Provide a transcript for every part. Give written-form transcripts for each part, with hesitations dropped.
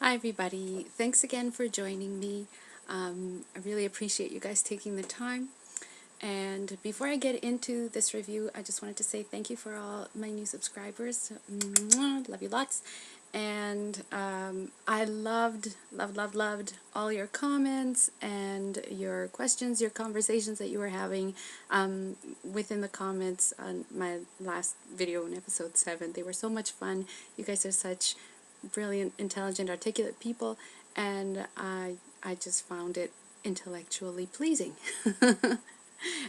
Hi everybody, thanks again for joining me. I really appreciate you guys taking the time. And before I get into this review, I just wanted to say thank you for all my new subscribers. Mwah, love you lots. And I loved all your comments and your questions, your conversations that you were having within the comments on my last video in episode 7. They were so much fun. You guys are such brilliant, intelligent, articulate people, and I just found it intellectually pleasing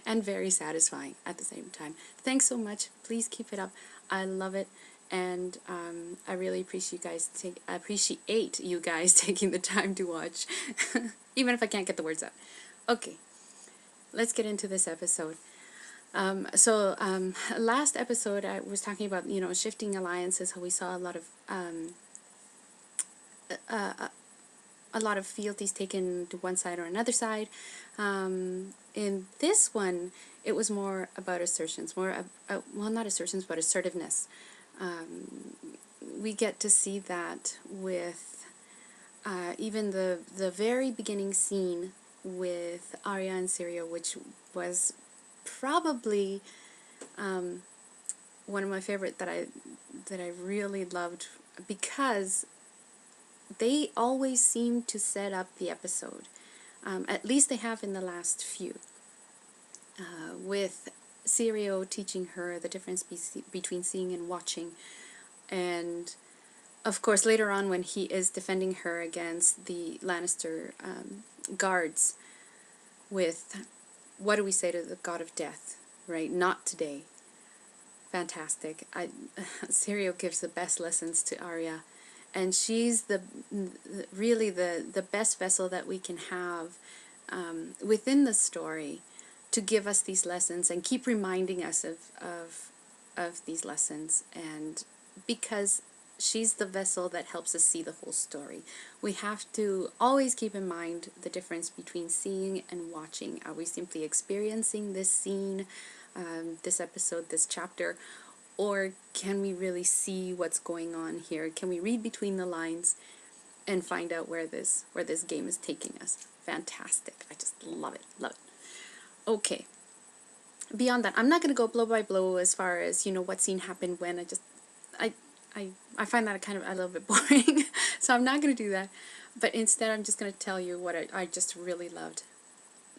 and very satisfying at the same time. Thanks so much. Please keep it up. I love it, and I really appreciate you guys taking the time to watch, even if I can't get the words out. Okay, let's get into this episode. Last episode I was talking about, shifting alliances, how we saw a lot of fealties taken to one side or another side. In this one, it was more about assertions, well, not assertions, but assertiveness. We get to see that with even the very beginning scene with Arya and Syrio, which was probably one of my favorite that I really loved, because they always seem to set up the episode. At least they have in the last few. With Syrio teaching her the difference between seeing and watching. And, of course, later on when he is defending her against the Lannister guards with, what do we say to the god of death, right? Not today. Fantastic. Syrio gives the best lessons to Arya. And she's really the best vessel that we can have within the story to give us these lessons and keep reminding us of these lessons. And because she's the vessel that helps us see the whole story, we have to always keep in mind the difference between seeing and watching. Are we simply experiencing this scene, this episode, this chapter? Or can we really see what's going on here? Can we read between the lines and find out where this game is taking us? Fantastic. I just love it. Love it. Okay. Beyond that, I'm not going to go blow by blow as far as, what scene happened when. I find that kind of a little bit boring. So I'm not going to do that. But instead, I'm just going to tell you what I just really loved.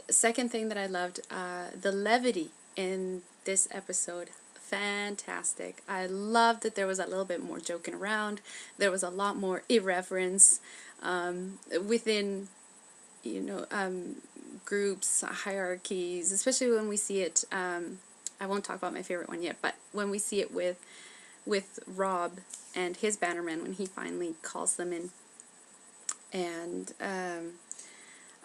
Second thing that I loved, the levity in this episode. Fantastic. I loved that there was a little bit more joking around. There was a lot more irreverence within, groups, hierarchies, especially when we see it. I won't talk about my favorite one yet, but when we see it with Robb and his bannermen, when he finally calls them in, and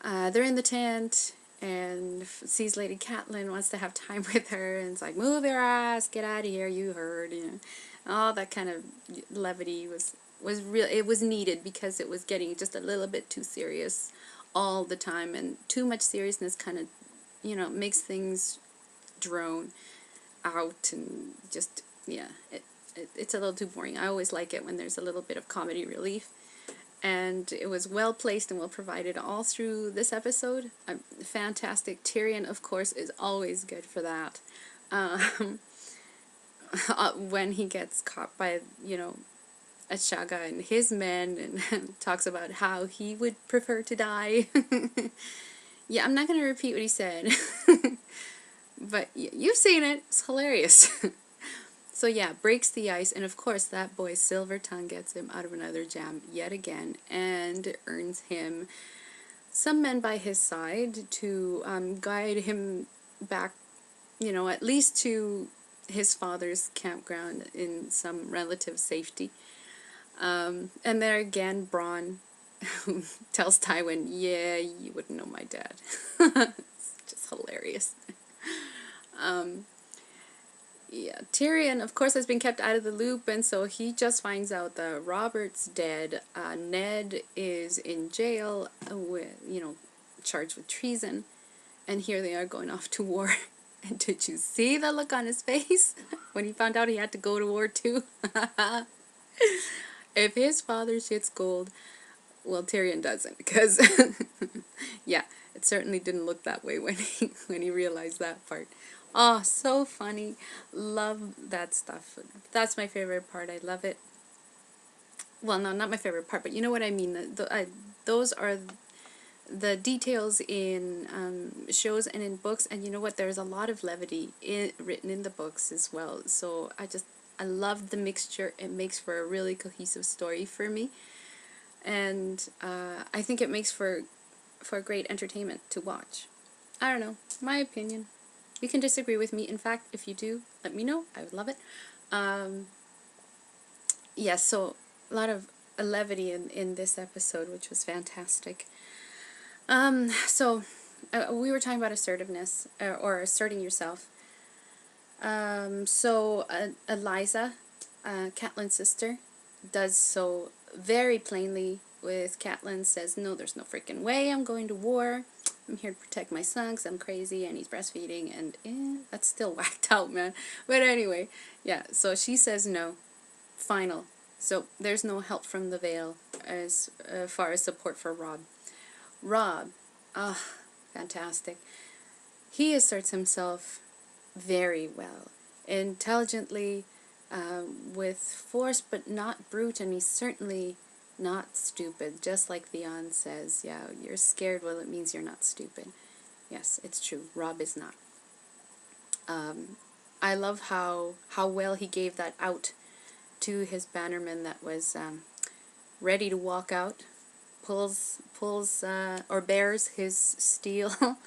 they're in the tent, and sees Lady Catelyn, wants to have time with her, and it's like, move your ass, get out of here, you heard, all that kind of levity was real. It was needed, because it was getting just a little bit too serious all the time, and too much seriousness kind of, makes things drone out, and just, yeah, it's a little too boring. I always like it when there's a little bit of comedy relief. And it was well placed and well provided all through this episode. Fantastic. Tyrion, of course, is always good for that. When he gets caught by, Ashaga and his men, and talks about how he would prefer to die. Yeah, I'm not going to repeat what he said. But you've seen it. It's hilarious. So yeah, breaks the ice, and of course that boy Silver Tongue gets him out of another jam yet again, and earns him some men by his side to guide him back, at least to his father's campground in some relative safety. And there again, Bronn tells Tywin, yeah, you wouldn't know my dad. It's just hilarious. Yeah, Tyrion, of course, has been kept out of the loop, and so he just finds out that Robert's dead. Ned is in jail, charged with treason, and here they are going off to war. And did you see the look on his face when he found out he had to go to war too? If his father shits gold, Well, Tyrion doesn't, because yeah, it certainly didn't look that way when he realized that part. Oh, so funny. Love that stuff. That's my favorite part. I love it. Well, no, not my favorite part, but you know what I mean. Those are the details in shows and in books, and you know what? There's a lot of levity written in the books as well. So I love the mixture. It makes for a really cohesive story for me, and I think it makes for great entertainment to watch. I don't know, my opinion. You can disagree with me. In fact, if you do, let me know. I would love it. Yeah, so a lot of levity in this episode, which was fantastic. So we were talking about assertiveness or asserting yourself. So Eliza, Catelyn's sister, does so very plainly with Catelyn says, no, there's no freaking way I'm going to war. I'm here to protect my son because I'm crazy and he's breastfeeding, and that's still whacked out, man. But anyway, yeah, so she says no. Final. So there's no help from the Vale as far as support for Robb. Robb, fantastic. He asserts himself very well, intelligently, with force, but not brute, and he's certainly not stupid. Just like Theon says, yeah, you're scared, well, it means you're not stupid. Yes, it's true. Robb is not. I love how well he gave that out to his bannerman that was ready to walk out, pulls or bears his steel,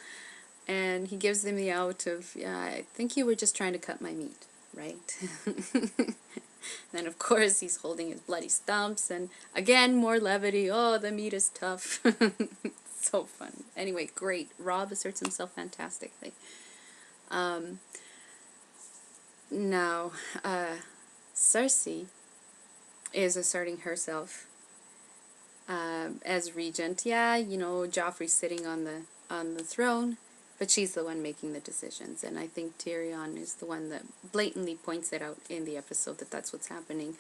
and he gives them the out of, yeah, I think you were just trying to cut my meat, right? Then of course he's holding his bloody stumps, and again more levity. Oh, the meat is tough. So fun. Anyway, great. Robb asserts himself fantastically. Now, Cersei is asserting herself as regent. Yeah, you know, Joffrey's sitting on the throne, but she's the one making the decisions, and I think Tyrion is the one that blatantly points it out in the episode that that's what's happening.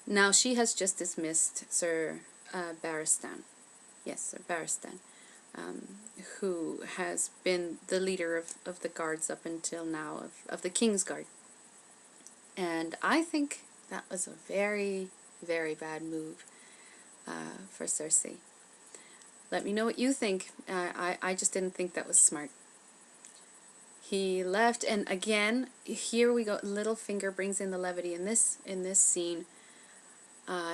Now, she has just dismissed Sir Barristan. Yes, Sir Barristan, who has been the leader of the guards up until now, of the King's Guard. And I think that was a very, very bad move for Cersei. Let me know what you think. I just didn't think that was smart. He left, and again, here we go. Littlefinger brings in the levity in this scene.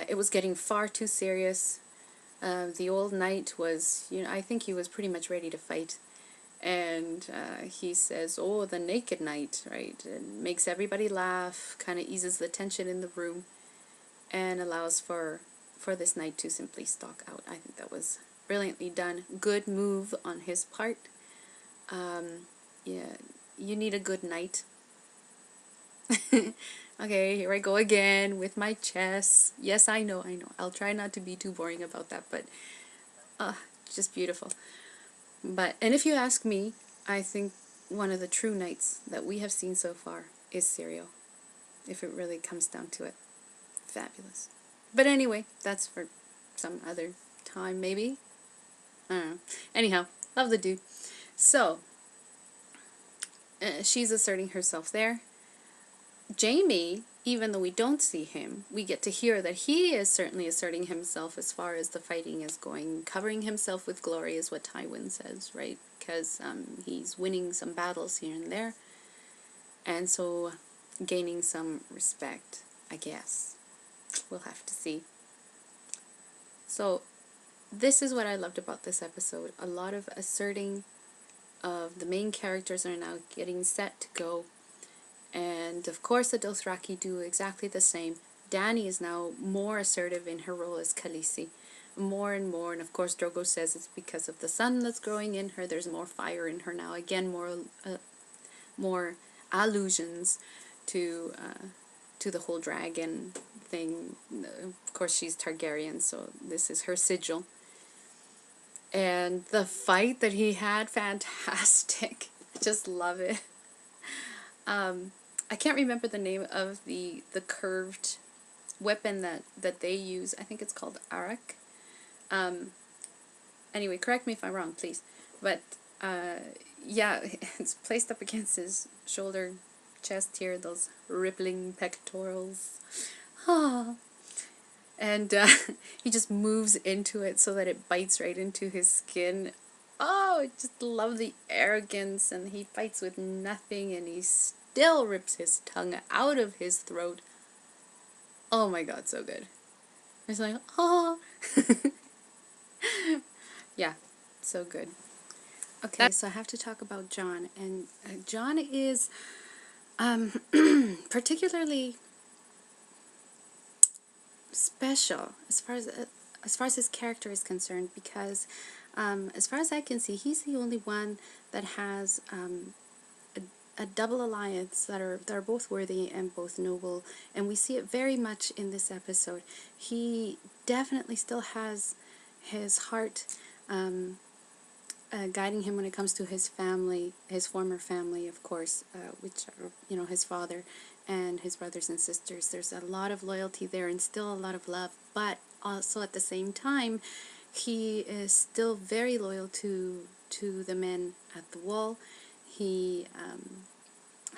It was getting far too serious. The old knight was, you know, I think he was pretty much ready to fight. And he says, oh, the naked knight, right? It makes everybody laugh, kind of eases the tension in the room, and allows for this knight to simply stalk out. I think that was brilliantly done. Good move on his part. Yeah, you need a good knight. Okay, here I go again with my chess. Yes, I know. I'll try not to be too boring about that, but just beautiful. And if you ask me, I think one of the true knights that we have seen so far is Syrio. If it really comes down to it. Fabulous. But anyway, that's for some other time, maybe. I don't know. Anyhow, love the dude. So, she's asserting herself there. Jaime, even though we don't see him, we get to hear that he is certainly asserting himself as far as the fighting is going. Covering himself with glory is what Tywin says, right? Because he's winning some battles here and there. And so gaining some respect, I guess. We'll have to see. So this is what I loved about this episode. A lot of asserting of the main characters are now getting set to go. And of course the Dothraki do exactly the same. Dany is now more assertive in her role as Khaleesi. More and more, and of course Drogo says it's because of the sun that's growing in her. There's more fire in her now. Again, more allusions to the whole dragon thing. Of course she's Targaryen, so this is her sigil. And the fight that he had, fantastic. Just love it. I can't remember the name of the curved weapon that they use. I think it's called Arak. Anyway, correct me if I'm wrong, please. But yeah, it's placed up against his shoulder, chest here, those rippling pectorals. Ah. And he just moves into it so that it bites right into his skin. Oh, I just love the arrogance, and he fights with nothing, and he still rips his tongue out of his throat. Oh my god, so good. It's like, oh. Yeah, so good. Okay, so I have to talk about Jon, and Jon is particularly special as far as his character is concerned, because as far as I can see, he's the only one that has a double alliance that are both worthy and both noble, and we see it very much in this episode. He definitely still has his heart guiding him when it comes to his family, his former family, of course, which are, you know, his father and his brothers and sisters. There's a lot of loyalty there and still a lot of love, but also at the same time, he is still very loyal to the men at the wall. He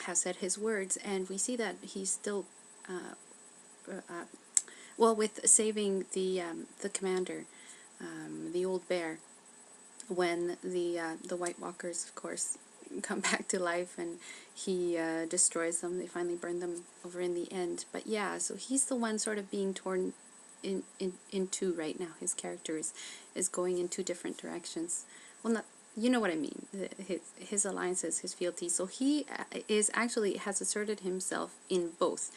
has said his words, and we see that he's still, well, with saving the commander, the old bear, when the White Walkers, of course, come back to life, and he destroys them. They finally burn them over in the end. But yeah, so he's the one sort of being torn in two right now. His character is going in two different directions. Well, not, you know what I mean. His alliances, his fealties. So he is actually has asserted himself in both.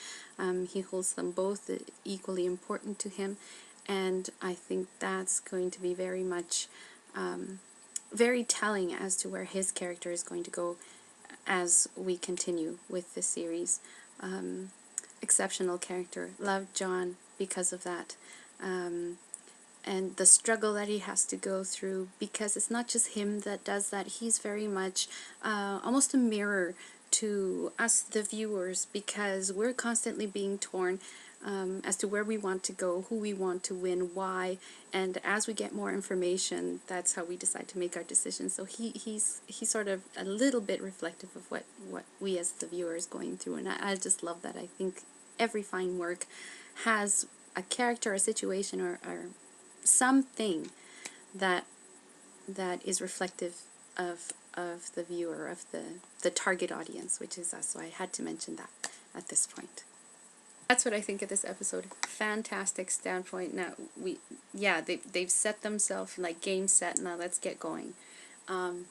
He holds them both equally important to him, and I think that's going to be very much very telling as to where his character is going to go as we continue with this series. Exceptional character. Love Jon because of that. And the struggle that he has to go through, because it's not just him that does that. He's very much almost a mirror to us, the viewers, because we're constantly being torn as to where we want to go, who we want to win, why, and as we get more information, that's how we decide to make our decisions. So he's sort of a little bit reflective of what we as the viewers going through, and I just love that. I think every fine work has a character, a situation, or something that is reflective of the viewer, of the target audience, which is us. So I had to mention that at this point. That's what I think of this episode. Fantastic standpoint. Now they've set themselves like game set. Now let's get going. And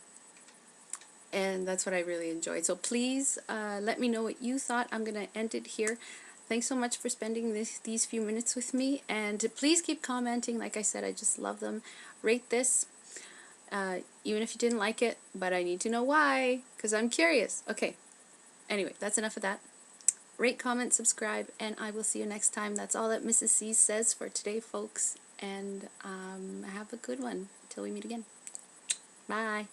that's what I really enjoyed. So please let me know what you thought. I'm gonna end it here. Thanks so much for spending these few minutes with me, and please keep commenting. Like I said, I just love them. Rate this, even if you didn't like it, but I need to know why, because I'm curious. Okay, anyway, that's enough of that. Rate, comment, subscribe, and I will see you next time. That's all that Mrs. C says for today, folks, and have a good one until we meet again. Bye.